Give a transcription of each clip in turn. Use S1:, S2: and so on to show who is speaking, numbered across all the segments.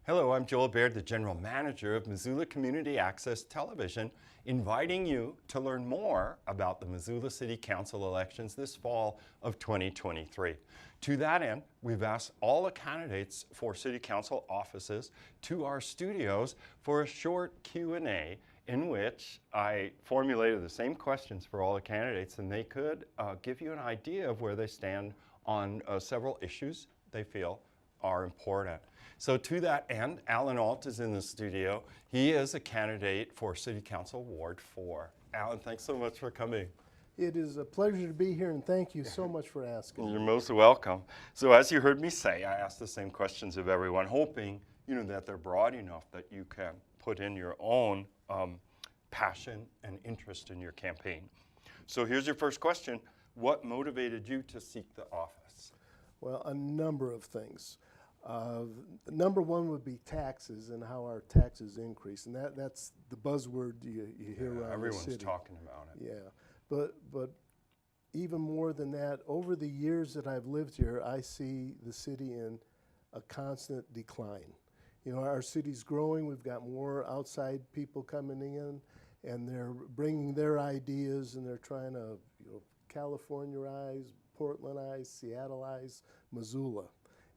S1: Hello, I'm Joel Baird, the General Manager of Missoula Community Access Television, inviting you to learn more about the Missoula City Council elections this fall of 2023. To that end, we've asked all the candidates for City Council offices to our studios for a short Q&A in which I formulated the same questions for all the candidates, and they could give you an idea of where they stand on several issues they feel are important. So to that end, Ault is in the studio. He is a candidate for City Council Ward 4. Alan, thanks so much for coming.
S2: It is a pleasure to be here, and thank you so much for asking.
S1: You're most welcome. So as you heard me say, I asked the same questions of everyone, hoping that they're broad enough that you can put in your own passion and interest in your campaign. So here's your first question. What motivated you to seek the office?
S2: Well, a number of things. Number one would be taxes and how our taxes increase, and that's the buzzword you hear around
S1: everyone's
S2: the city.
S1: Talking about it.
S2: Yeah, but even more than that, over the years that I've lived here, I see the city in a constant decline. Our city's growing. We've got more outside people coming in, and they're bringing their ideas, and they're trying to Californiaize, Portlandize, Seattleize Missoula.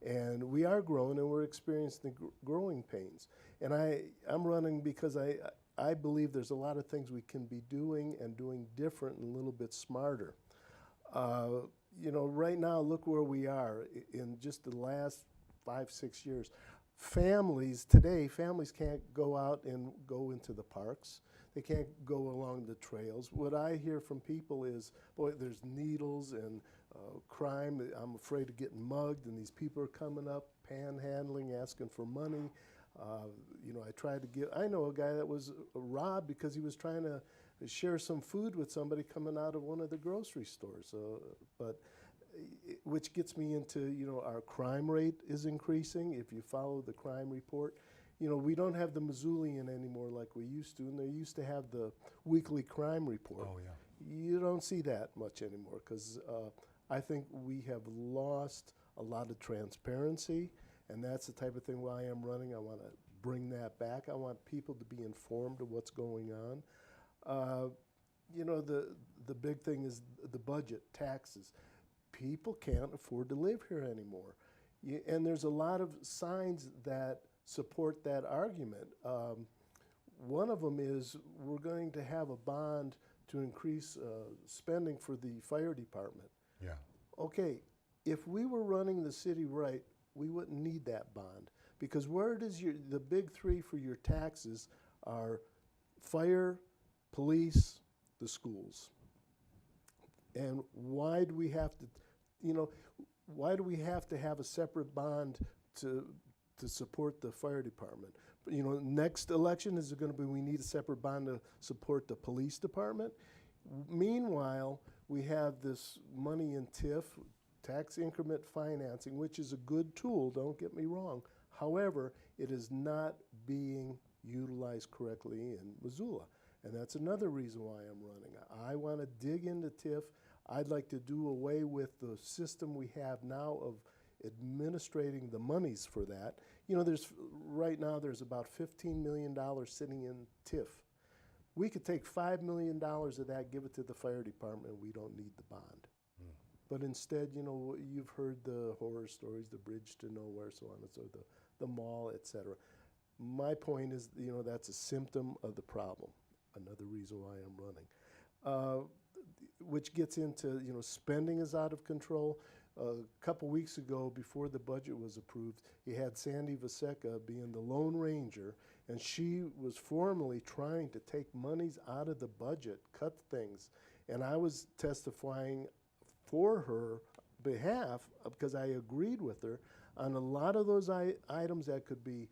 S2: And we are growing, and we're experiencing the growing pains. And I'm running because I believe there's a lot of things we can be doing and doing different and a little bit smarter. Right now, look where we are in just the last 5-6 years. Families can't go out and go into the parks. They can't go along the trails. What I hear from people is, boy, there's needles and crime. I'm afraid of getting mugged, and these people are coming up, panhandling, asking for money. I know a guy that was robbed because he was trying to share some food with somebody coming out of one of the grocery stores. Which gets me into, our crime rate is increasing. If you follow the crime report, we don't have the Missoulian anymore like we used to, and they used to have the weekly crime report.
S1: Oh, yeah.
S2: You don't see that much anymore because I think we have lost a lot of transparency, and that's the type of thing why I'm running. I want to bring that back. I want people to be informed of what's going on. The big thing is the budget, taxes. People can't afford to live here anymore. And there's a lot of signs that support that argument. One of them is we're going to have a bond to increase spending for the fire department.
S1: Yeah.
S2: Okay, if we were running the city right, we wouldn't need that bond, because where does the big three for your taxes are fire, police, the schools. And why do we have to have a separate bond to support the fire department? Next election is going to be we need a separate bond to support the police department. Meanwhile, we have this money in TIF, tax increment financing, which is a good tool, don't get me wrong. However, it is not being utilized correctly in Missoula. And that's another reason why I'm running. I want to dig into TIF. I'd like to do away with the system we have now of administrating the monies for that. Right now there's about $15 million sitting in TIF. We could take $5 million of that, give it to the fire department, and we don't need the bond. But instead, you've heard the horror stories, the bridge to nowhere, so on and so forth, the mall, et cetera. My point is, that's a symptom of the problem. Another reason why I'm running. Which gets into, spending is out of control. A couple weeks ago, before the budget was approved, you had Sandy Vaseka being the Lone Ranger, and she was formally trying to take monies out of the budget, cut things. And I was testifying for her behalf because I agreed with her on a lot of those items that could be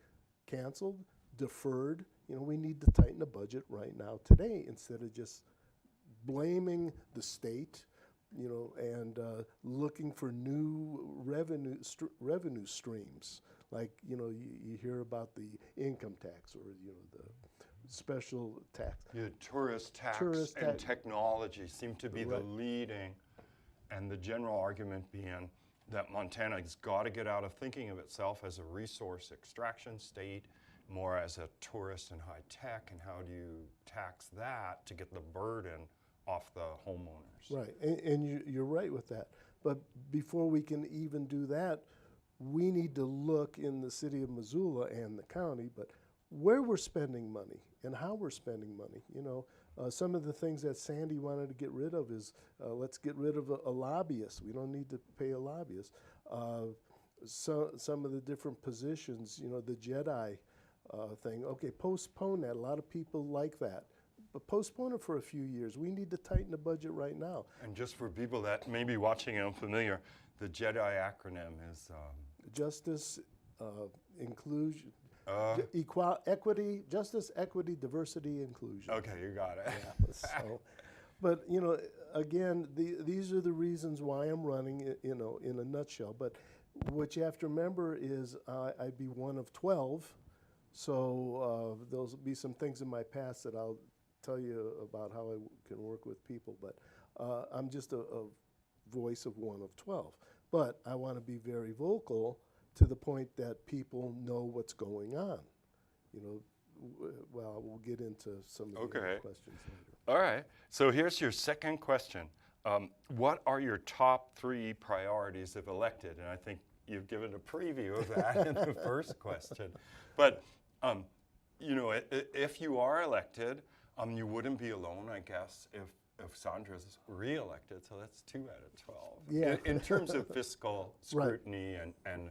S2: canceled, deferred. We need to tighten the budget right now today instead of just blaming the state, and looking for new revenue streams. Like, you hear about the income tax or, the special tax.
S1: The tourist tax and technology seem to be the leading, and the general argument being that Montana's got to get out of thinking of itself as a resource extraction state, more as a tourist and high tech, and how do you tax that to get the burden off the homeowners?
S2: Right, and you're right with that. But before we can even do that, we need to look in the city of Missoula and the county, but where we're spending money and how we're spending money. You know, some of the things that Sandy wanted to get rid of is let's get rid of a lobbyist. We don't need to pay a lobbyist. So some of the different positions, you know, the Jedi thing. Okay, postpone that. A lot of people like that. But postpone it for a few years. We need to tighten the budget right now.
S1: And just for people that may be watching and unfamiliar, the Jedi acronym is
S2: Justice, inclusion, equity, justice, equity, diversity, inclusion.
S1: okay, you got it.
S2: Yeah, so, but you know, again, these are the reasons why I'm running. You know, in a nutshell. But what you have to remember is I'd be one of 12. So there'll be some things in my past that I'll tell you about how I can work with people. But I'm just a voice of one of 12. But I want to be very vocal to the point that people know what's going on. You know, well, we'll get into some of the other questions later.
S1: All right. So here's your second question. What are your top 3 priorities if elected? And I think you've given a preview of that in the first question. But, you know, if you are elected, you wouldn't be alone, I guess, if Sandra's re-elected. So that's 2 out of 12.
S2: Yeah.
S1: In terms of fiscal scrutiny and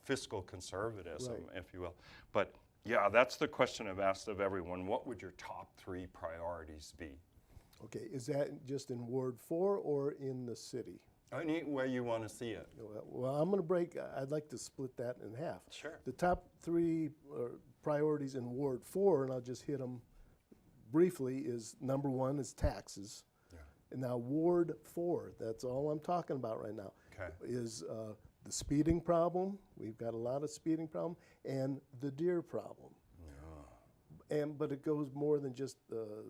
S1: fiscal conservatism, if you will. But yeah, that's the question I've asked of everyone. What would your top 3 priorities be?
S2: Okay, is that just in Ward 4 or in the city?
S1: Any way you want to see it.
S2: Well, I'm going to I'd like to split that in half.
S1: Sure.
S2: The top 3 priorities in Ward 4, and I'll just hit them briefly, is number 1 is taxes.
S1: Yeah.
S2: And now Ward 4, that's all I'm talking about right now, is the speeding problem. We've got a lot of speeding problem, and the deer problem. Yeah. But it goes more than just the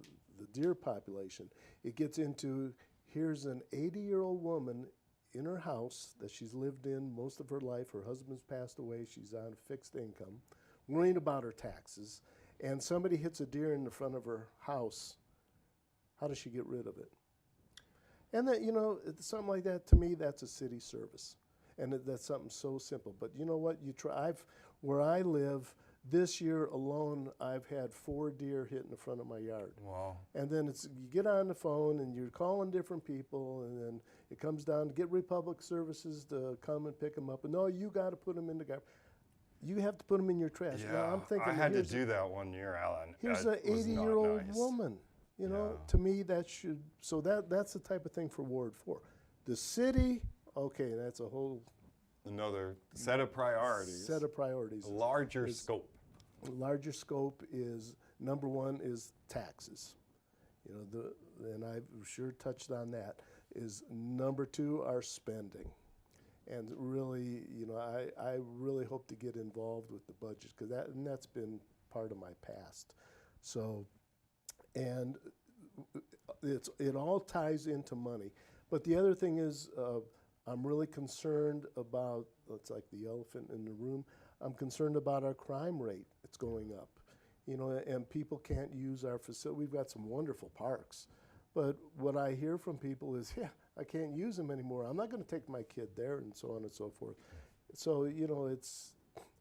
S2: deer population. It gets into, here's an 80-year-old woman in her house that she's lived in most of her life. Her husband's passed away. She's on a fixed income, worrying about her taxes. And somebody hits a deer in the front of her house. How does she get rid of it? And that, you know, something like that, to me, that's a city service. And that's something so simple. But you know what? Where I live, this year alone, I've had 4 deer hit in the front of my yard.
S1: Wow. And
S2: then you get on the phone and you're calling different people, and then it comes down to get Republic Services to come and pick them up. And no, you got to put them in the garbage. You have to put them in your trash.
S1: Yeah,
S2: well, I'm thinking,
S1: I had to do that one year, Alan.
S2: Here's an 80-year-old woman. You know, to me, that should, so that's the type of thing for Ward 4. The city, okay, that's a whole
S1: another set of priorities. A larger scope.
S2: The larger scope is, number 1 is taxes. You know, and I've sure touched on that. Is number 2 are spending. And really, you know, I really hope to get involved with the budget, because that's been part of my past. So, and it all ties into money. But the other thing is, I'm really concerned about, it's like the elephant in the room, I'm concerned about our crime rate. It's going up. You know, and people can't use our facility. We've got some wonderful parks. But what I hear from people is, yeah, I can't use them anymore. I'm not going to take my kid there, and so on and so forth. So, you know, it's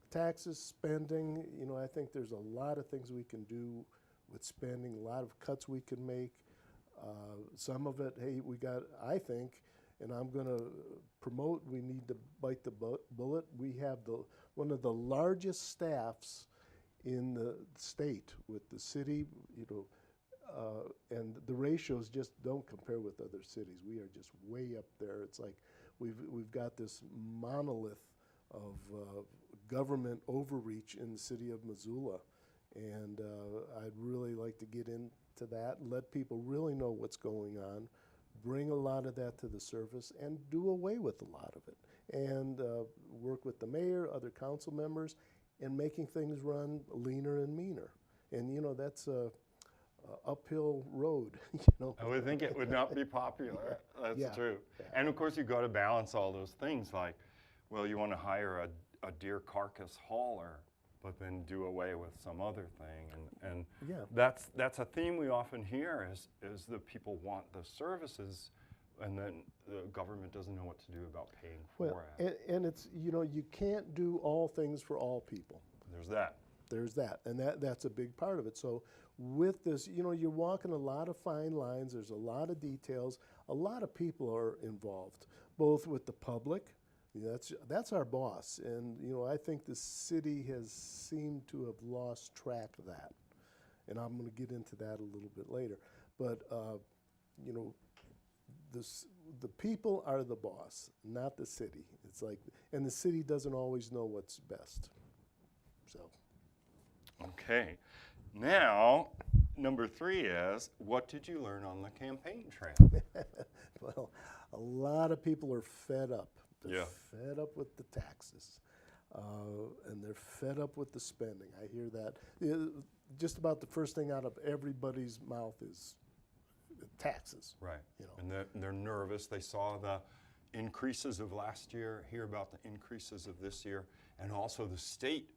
S2: taxes, spending. You know, I think there's a lot of things we can do with spending, a lot of cuts we can make. Some of it, hey, I think, and I'm going to promote, we need to bite the bullet. We have one of the largest staffs in the state with the city, you know, and the ratios just don't compare with other cities. We are just way up there. It's like we've got this monolith of government overreach in the city of Missoula, and I'd really like to get into that and let people really know what's going on, bring a lot of that to the surface, and do away with a lot of it, and work with the mayor, other council members, and making things run leaner and meaner. And you know, that's uphill road,
S1: I would think it would not be popular. That's
S2: Yeah.
S1: true. And of course, you've got to balance all those things like, well, you want to hire a deer carcass hauler, but then do away with some other thing. And
S2: Yeah.
S1: that's a theme we often hear is that people want the services, and then the government doesn't know what to do about paying for
S2: Well,
S1: it.
S2: and it's, you can't do all things for all people.
S1: There's that.
S2: There's that, and that's a big part of it. So with this, you're walking a lot of fine lines. There's a lot of details. A lot of people are involved, both with the public. That's our boss, and I think the city has seemed to have lost track of that, and I'm going to get into that a little bit later. But the people are the boss, not the city. It's like, and the city doesn't always know what's best. So.
S1: Okay. Now, number 3 is, what did you learn on the campaign trail?
S2: Well, a lot of people are fed up. They're
S1: Yeah.
S2: fed up with the taxes, and they're fed up with the spending. I hear that. Just about the first thing out of everybody's mouth is taxes.
S1: Right. And they're nervous. They saw the increases of last year, hear about the increases of this year, and also the state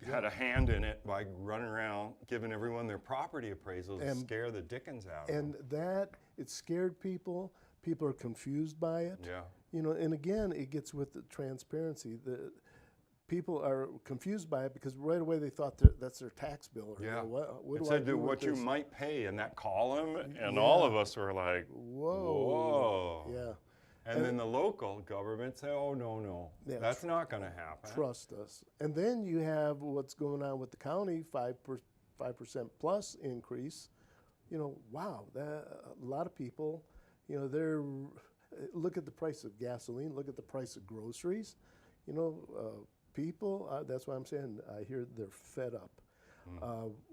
S1: had a hand in it by running around giving everyone their property appraisals to scare the dickens out of them.
S2: And it scared people. People are confused by it.
S1: Yeah.
S2: And again, it gets with the transparency. The people are confused by it because right away they thought that's their tax bill. Or,
S1: Yeah.
S2: what
S1: It
S2: do I
S1: said
S2: do with
S1: what you
S2: this?
S1: might pay in that column, and
S2: Yeah.
S1: all of us were like,
S2: Whoa.
S1: whoa.
S2: Yeah.
S1: And then the local government said, oh, no,
S2: Yeah,
S1: that's not going to happen.
S2: Trust us. And then you have what's going on with the county, 5% plus increase. Wow, a lot of people, they're, look at the price of gasoline, look at the price of groceries. People, that's why I'm saying I hear they're fed up.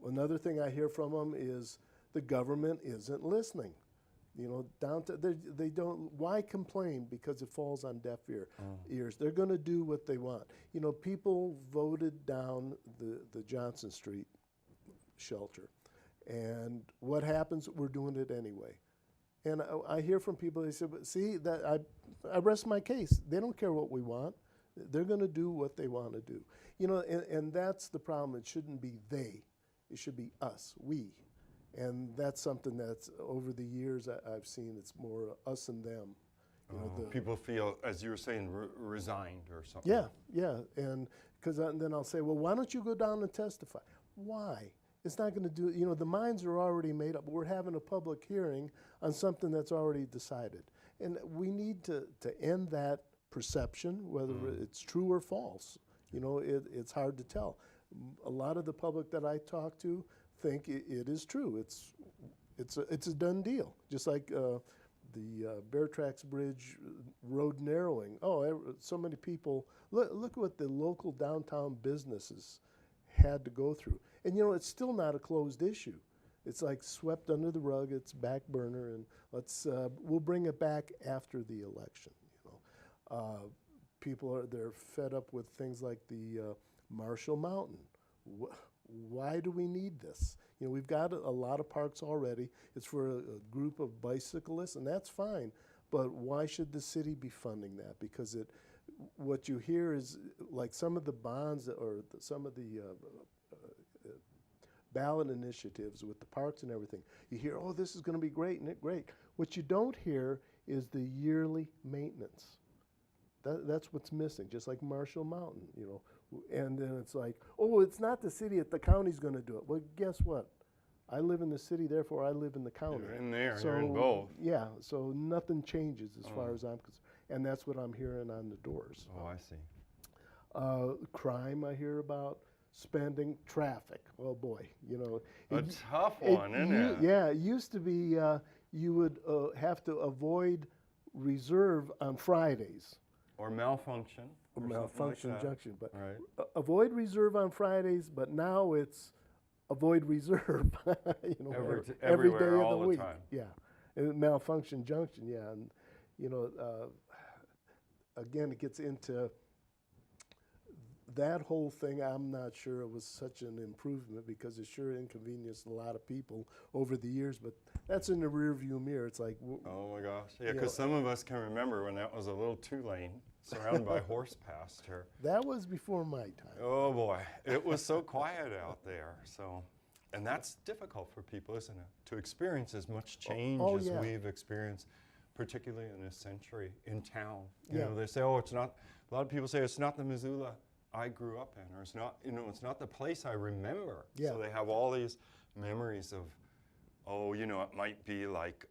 S2: Another thing I hear from them is the government isn't listening. They don't. Why complain? Because it falls on deaf ears. They're going to do what they want. People voted down the Johnson Street shelter, and what happens? We're doing it anyway. And I hear from people. They say, "But see, that I rest my case. They don't care what we want. They're going to do what they want to do." And that's the problem. It shouldn't be they. It should be us. We. And that's something that's over the years I've seen. It's more us and them.
S1: People feel, as you were saying, resigned or something.
S2: Yeah, and because then I'll say, well, why don't you go down and testify? Why? It's not going to do. The minds are already made up. We're having a public hearing on something that's already decided, and we need to end that perception, whether it's true or false. It's hard to tell. A lot of the public that I talk to think it is true. It's a done deal. Just like the Bear Tracks Bridge road narrowing. So many people. Look what the local downtown businesses had to go through. And it's still not a closed issue. It's like swept under the rug. It's back burner, and we'll bring it back after the election. People they're fed up with things like the Marshall Mountain. Why do we need this? We've got a lot of parks already. It's for a group of bicyclists, and that's fine. But why should the city be funding that? Because what you hear is like some of the bonds or some of the ballot initiatives with the parks and everything. You hear, oh, this is going to be great, and great. What you don't hear is the yearly maintenance. That's what's missing, just like Marshall Mountain, And then it's like, oh, it's not the city, the county's going to do it. Well, guess what? I live in the city, therefore I live in the county.
S1: You're in there, you're in both.
S2: Yeah, so nothing changes as far as I'm concerned. And that's what I'm hearing on the doors.
S1: Oh, I see.
S2: Crime I hear about, spending, traffic. Oh boy,
S1: A tough one, isn't it?
S2: Yeah, it used to be you would have to avoid reserve on Fridays.
S1: Or malfunction.
S2: Or
S1: something
S2: malfunction
S1: like that.
S2: junction, but
S1: Right.
S2: Avoid reserve on Fridays. But now it's avoid reserve. Every day
S1: Everywhere,
S2: of
S1: all
S2: the
S1: the
S2: week.
S1: time.
S2: Yeah, and malfunction junction. Yeah, and again, it gets into that whole thing, I'm not sure it was such an improvement because it sure inconvenienced a lot of people over the years, but that's in the rear view mirror. It's like,
S1: Oh my gosh. Yeah,
S2: you know,
S1: because some of us can remember when that was a little 2-lane surrounded by horse pasture.
S2: that was before my time.
S1: Oh boy, it was so quiet out there. So, and that's difficult for people, isn't it? To experience as much change as
S2: yeah.
S1: we've experienced, particularly in this century in town. You
S2: Yeah.
S1: know, they say, oh, it's not, a lot of people say it's not the Missoula I grew up in, or it's not, you know, it's not the place I remember.
S2: Yeah.
S1: So they have all these memories of, oh, you know, it might be like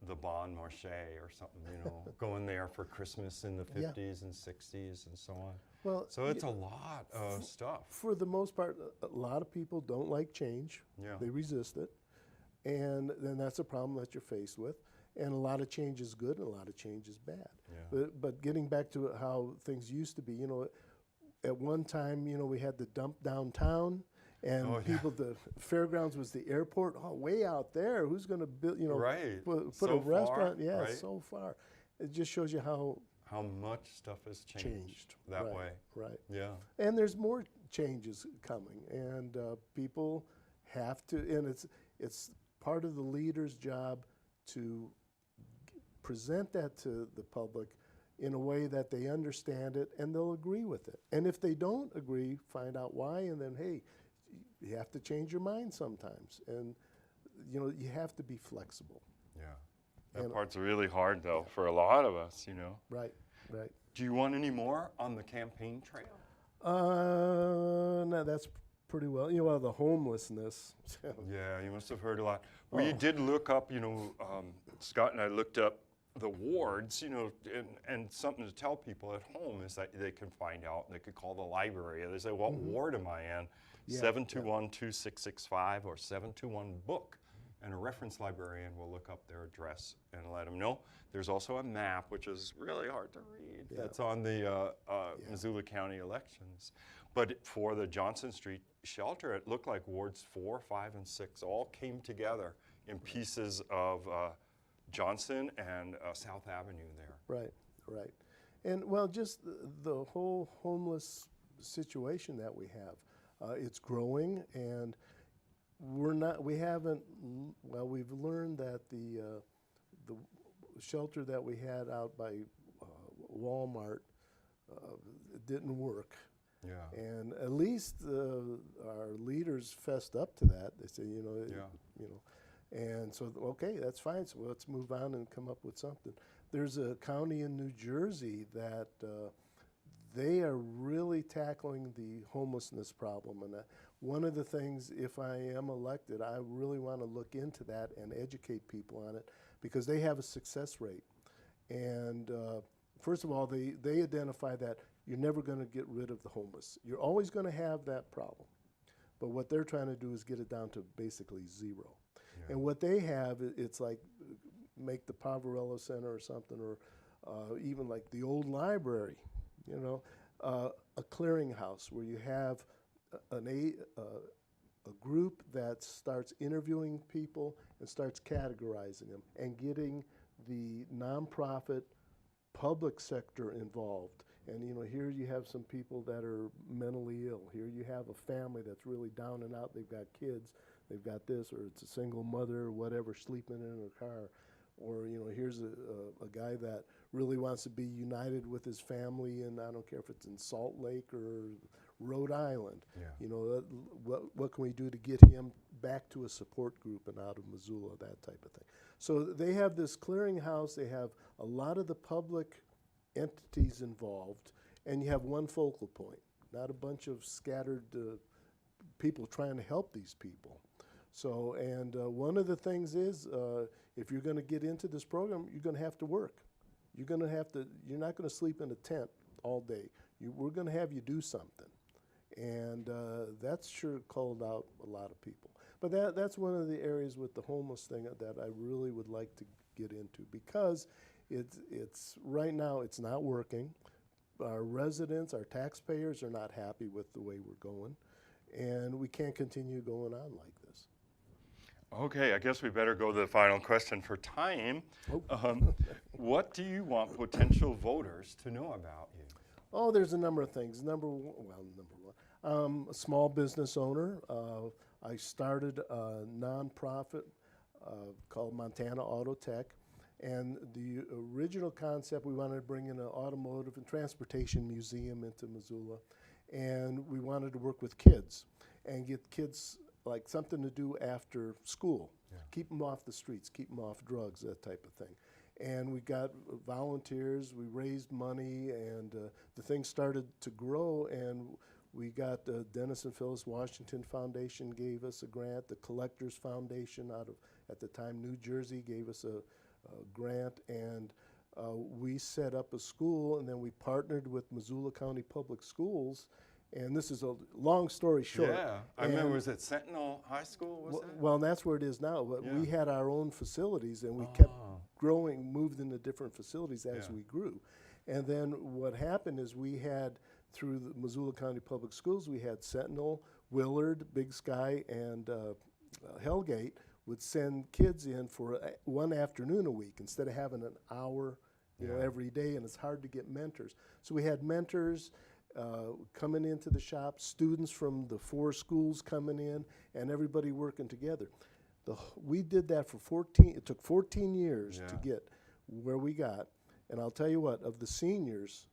S1: the Bon Marché or something, you know, going there for Christmas in the 50s and 60s and so on.
S2: Well,
S1: So it's a lot of stuff.
S2: for the most part, a lot of people don't like change.
S1: Yeah.
S2: They resist it. And then that's a problem that you're faced with. And a lot of change is good and a lot of change is bad.
S1: Yeah.
S2: But getting back to how things used to be, you know, at one time, you know, we had the dump downtown and
S1: Oh, yeah.
S2: people, the fairgrounds was the airport. Oh, way out there. Who's going to build, you know,
S1: Right.
S2: put
S1: So
S2: a restaurant?
S1: far,
S2: Yeah,
S1: right?
S2: so far. It just shows you how
S1: How much stuff has changed that
S2: right,
S1: way.
S2: Right.
S1: Yeah.
S2: And there's more changes coming, and people have to, and it's part of the leader's job to present that to the public in a way that they understand it and they'll agree with it. And if they don't agree, find out why, and then, hey, you have to change your mind sometimes. And, you know, you have to be flexible.
S1: Yeah. That
S2: And-
S1: part's really hard, though, for a lot of us, you know.
S2: Right, right.
S1: Do you want any more on the campaign trail?
S2: No, that's pretty well. You know, the homelessness.
S1: Yeah, you must have heard a lot. We
S2: Oh.
S1: did look up, you know, Scott and I looked up the wards, you know, and something to tell people at home is that they can find out, they could call the library. They say, what ward am I in?
S2: Yeah,
S1: 721-2665 or 721-BOOK. And a reference librarian will look up their address and let them know. There's also a map, which is really hard to read, that's on the Missoula County elections. But for the Johnson Street shelter, it looked like wards 4, 5, and 6 all came together in pieces of Johnson and South Avenue there.
S2: Right, right. And well, just the whole homeless situation that we have, it's growing, and we've learned that the shelter that we had out by Walmart didn't work.
S1: Yeah.
S2: And at least our leaders fessed up to that. They say, you know,
S1: Yeah.
S2: you know, and so okay, that's fine. So let's move on and come up with something. There's a county in New Jersey that they are really tackling the homelessness problem. And one of the things, if I am elected, I really want to look into that and educate people on it because they have a success rate. And first of all, they identify that you're never going to get rid of the homeless. You're always going to have that problem. But what they're trying to do is get it down to basically zero.
S1: Yeah.
S2: And what they have, it's like make the Poverello Center or something, or even like the old library, you know, a clearinghouse where you have a group that starts interviewing people and starts categorizing them and getting the nonprofit public sector involved. And you know, here you have some people that are mentally ill. Here you have a family that's really down and out. They've got kids, they've got this, or it's a single mother or whatever sleeping in her car. Or you know, here's a guy that really wants to be united with his family, and I don't care if it's in Salt Lake or Rhode Island.
S1: Yeah.
S2: You know, what can we do to get him back to a support group and out of Missoula, that type of thing. So they have this clearinghouse. They have a lot of the public entities involved, and you have one focal point, not a bunch of scattered people trying to help these people. So, and one of the things is, if you're going to get into this program, you're going to have to work. You're not going to sleep in a tent all day. We're going to have you do something. And that's sure called out a lot of people. But that's one of the areas with the homeless thing that I really would like to get into, because it's right now it's not working. Our residents, our taxpayers are not happy with the way we're going, and we can't continue going on like this.
S1: Okay, I guess we better go to the final question for time.
S2: Oh.
S1: What do you want potential voters to know about you?
S2: Oh, there's a number of things. Number one, a small business owner. I started a nonprofit called Montana Auto Tech. And the original concept, we wanted to bring in an automotive and transportation museum into Missoula. And we wanted to work with kids and get kids like something to do after school. Yeah. Keep them off the streets, keep them off drugs, that type of thing. And we got volunteers, we raised money, and the thing started to grow. And we got the Dennis and Phyllis Washington Foundation gave us a grant. The Collectors Foundation out of, at the time, New Jersey gave us a grant. And we set up a school, and then we partnered with Missoula County Public Schools. And this is a long story short.
S1: Yeah, I remember, was it Sentinel High School, was it?
S2: Well, that's where it is now. But
S1: yeah.
S2: we had our own facilities, and we kept growing, moved into different facilities as we grew. And then what happened is we had, through the Missoula County Public Schools, we had Sentinel, Willard, Big Sky, and Hellgate would send kids in for one afternoon a week instead of having an hour know, every day, and it's hard to get mentors. So we had mentors coming into the shop, students from the 4 schools coming in, and everybody working together. We did that for 14, it took 14 years to get where we got. And I'll tell you what, of the seniors,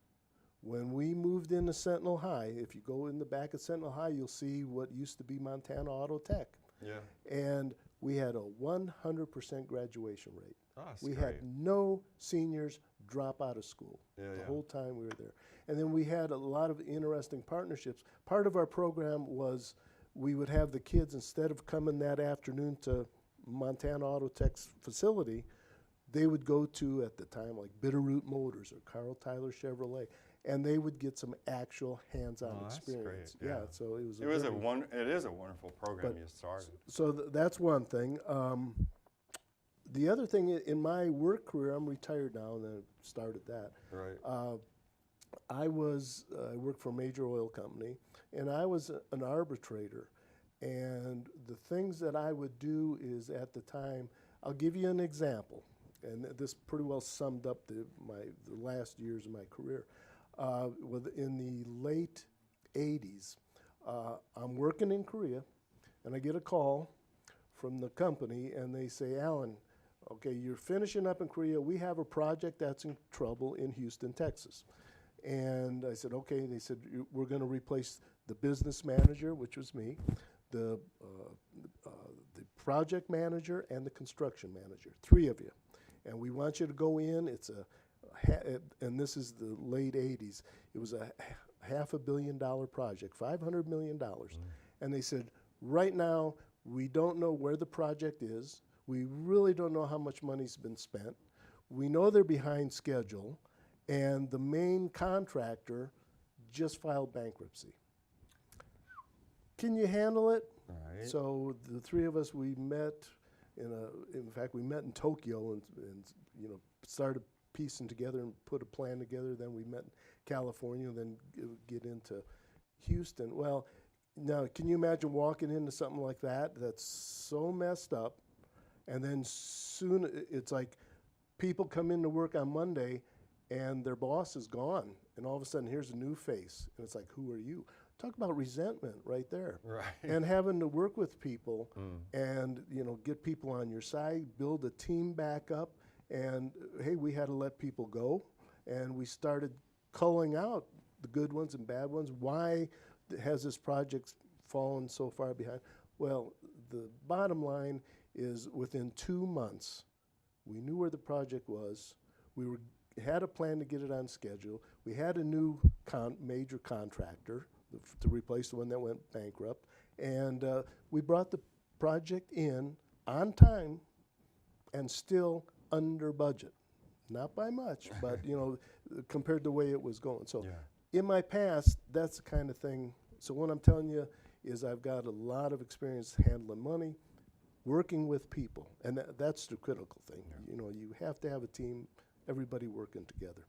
S2: when we moved into Sentinel High, if you go in the back of Sentinel High, you'll see what used to be Montana Auto Tech. Yeah. And we had a 100% graduation rate. Oh, we great. Had no seniors drop out of school the whole time we were there. And then we had a lot of interesting partnerships. Part of our program was we would have the kids, instead of coming that afternoon to Montana Auto Tech's facility, they would go to, at the time, like Bitterroot Motors or Carl Tyler Chevrolet, and they would get some actual hands-on experience.
S1: Great.
S2: Yeah, so it was.
S1: It is a wonderful program you started.
S2: So that's one thing. The other thing in my work career, I'm retired now, and then started that. Right. I worked for a major oil company, and I was an arbitrator. And the things that I would do is, at the time, I'll give you an example, and this pretty well summed up the last years of my career. In the late 80s, I'm working in Korea, and I get a call from the company, and they say, Alan, okay, you're finishing up in Korea. We have a project that's in trouble in Houston, Texas. And I said, okay. They said, we're going to replace the business manager, which was me, the project manager, and the construction manager, 3 of you. And we want you to go in. It's and this is the late 80s. It was a $500 million project, $500 million. And they said, right now, we don't know where the project is. We really don't know how much money's been spent. We know they're behind schedule, and the main contractor just filed bankruptcy. Can you handle it? Right. So the 3 of us, we met in fact, we met in Tokyo and started piecing together and put a plan together. Then we met in California, and then get into Houston. Well, now, can you imagine walking into something like that that's so messed up, and then soon it's like people come into work on Monday, and their boss is gone, and all of a sudden here's a new face, and it's like, who are you? Talk about resentment right there. Right. And having to work with people and get people on your side, build a team back up, and hey, we had to let people go, and we started culling out the good ones and bad ones. Why has this project fallen so far behind? Well, the bottom line is, within 2 months, we knew where the project was. We had a plan to get it on schedule. We had a new major contractor to replace the one that went bankrupt, and we brought the project in on time and still under budget. Not by much, but compared to the way it was going. So in my past, that's the kind of thing. So what I'm telling you is, I've got a lot of experience handling money, working with people, and that's the critical thing. You have to have a team, everybody working together.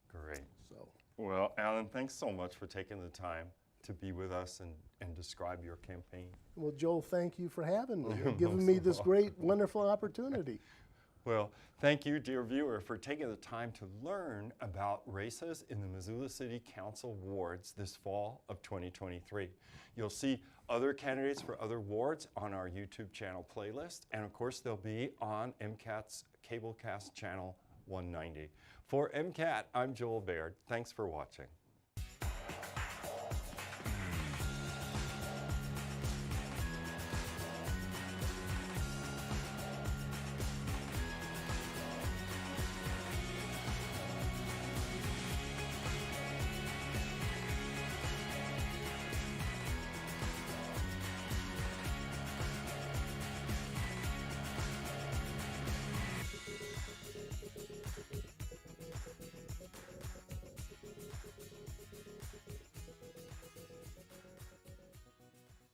S2: Great. So.
S1: Well, Alan, thanks so much for taking the time to be with us and describe your campaign.
S2: Well, Joel, thank you for having me and giving me this great, wonderful opportunity.
S1: Well, thank you, dear viewer, for taking the time to learn about races in the Missoula City Council wards this fall of 2023. You'll see other candidates for other wards on our YouTube channel playlist, and of course they'll be on MCAT's Cablecast channel 190. For MCAT, I'm Joel Baird. Thanks for watching.